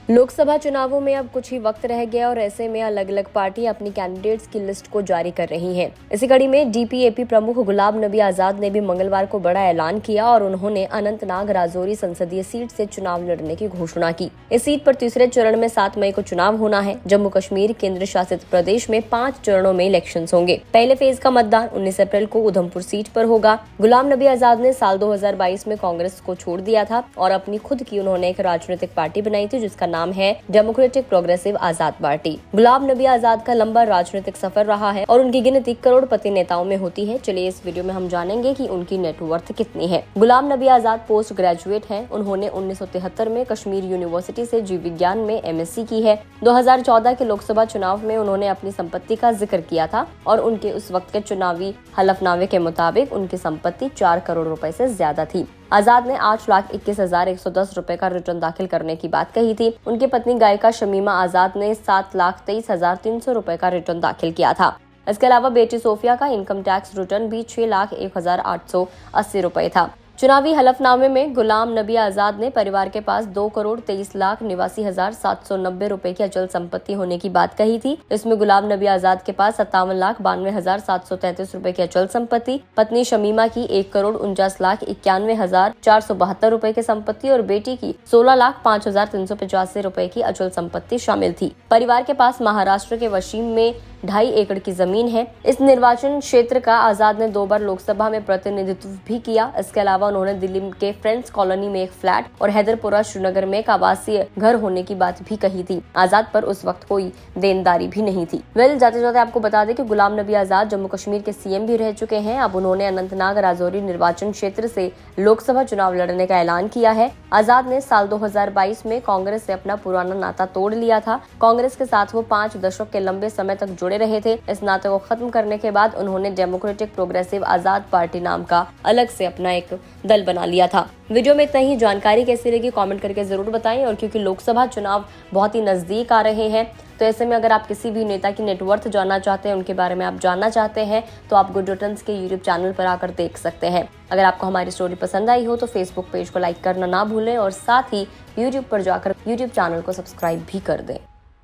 लोकसभा चुनावों में अब कुछ ही वक्त रह गया और ऐसे में अलग अलग पार्टी अपनी कैंडिडेट्स की लिस्ट को जारी कर रही हैं। इसी कड़ी में डीपीएपी प्रमुख गुलाम नबी आजाद ने भी मंगलवार को बड़ा ऐलान किया और उन्होंने अनंतनाग राजौरी संसदीय सीट से चुनाव लड़ने की घोषणा की। इस सीट पर तीसरे चरण में 7 मई को चुनाव होना है। जम्मू कश्मीर केंद्र शासित प्रदेश में 5 चरणों में इलेक्शन होंगे। पहले फेज का मतदान 19 अप्रैल को उधमपुर सीट पर होगा। गुलाम नबी आजाद ने साल 2022 में कांग्रेस को छोड़ दिया था और अपनी खुद की उन्होंने एक राजनीतिक पार्टी बनाई थी जिसका नाम है डेमोक्रेटिक प्रोग्रेसिव आजाद पार्टी। गुलाम नबी आजाद का लंबा राजनीतिक सफर रहा है और उनकी गिनती करोड़पति नेताओं में होती है। चलिए इस वीडियो में हम जानेंगे कि उनकी नेटवर्थ कितनी है। गुलाम नबी आजाद पोस्ट ग्रेजुएट हैं। उन्होंने 1973 में कश्मीर यूनिवर्सिटी से जीव विज्ञान में एमएससी की है। 2014 के लोकसभा चुनाव में उन्होंने अपनी संपत्ति का जिक्र किया था और उनके उस वक्त के चुनावी हलफनामे के मुताबिक उनकी संपत्ति 4 करोड़ रुपए से ज्यादा थी। आजाद ने 8,21,110 रुपए का रिटर्न दाखिल करने की बात कही थी। उनकी पत्नी गायिका शमीमा आजाद ने 7,23,300 रुपए का रिटर्न दाखिल किया था। इसके अलावा बेटी सोफिया का इनकम टैक्स रिटर्न भी 6,01,880 रुपए था। चुनावी हलफनामे में गुलाम नबी आजाद ने परिवार के पास 2,23,89,790 रुपए की अचल संपत्ति होने की बात कही थी। इसमें गुलाम नबी आजाद के पास 57,92,733 रुपए की अचल संपत्ति, पत्नी शमीमा की 1,49,91,472 रुपए की संपत्ति और बेटी की 16,05,385 रुपए की अचल संपत्ति शामिल थी। परिवार के पास महाराष्ट्र के वशीम में 2.5 एकड़ की जमीन है। इस निर्वाचन क्षेत्र का आजाद ने 2 बार लोकसभा में प्रतिनिधित्व भी किया। इसके अलावा उन्होंने दिल्ली के फ्रेंड्स कॉलोनी में एक फ्लैट और हैदरपुरा श्रीनगर में एक आवासीय घर होने की बात भी कही थी। आजाद पर उस वक्त कोई देनदारी भी नहीं थी। जाते जाते आपको बता दें कि गुलाम नबी आजाद जम्मू कश्मीर के सीएम भी रह चुके हैं। अब उन्होंने अनंतनाग राजौरी निर्वाचन क्षेत्र से लोकसभा चुनाव लड़ने का ऐलान किया है। आजाद ने साल 2022 में कांग्रेस से अपना पुराना नाता तोड़ लिया था। कांग्रेस के साथ वो 5 दशक के लंबे समय तक जुड़े रहे थे। इस नाते को खत्म करने के बाद उन्होंने डेमोक्रेटिक प्रोग्रेसिव आजाद पार्टी नाम का अलग से अपना एक दल बना लिया था। वीडियो में इतना ही। जानकारी कैसी लगी कमेंट करके जरूर बताएं। और क्योंकि लोकसभा चुनाव बहुत ही नजदीक आ रहे हैं तो ऐसे में अगर आप किसी भी नेता की नेटवर्थ जानना चाहते हैं, उनके बारे में आप जानना चाहते हैं तो आप गुड रिटर्न्स के यूट्यूब चैनल पर आकर देख सकते हैं। अगर आपको हमारी स्टोरी पसंद आई हो तो फेसबुक पेज को लाइक करना ना भूलें और साथ ही यूट्यूब पर जाकर यूट्यूब चैनल को सब्सक्राइब भी कर दें।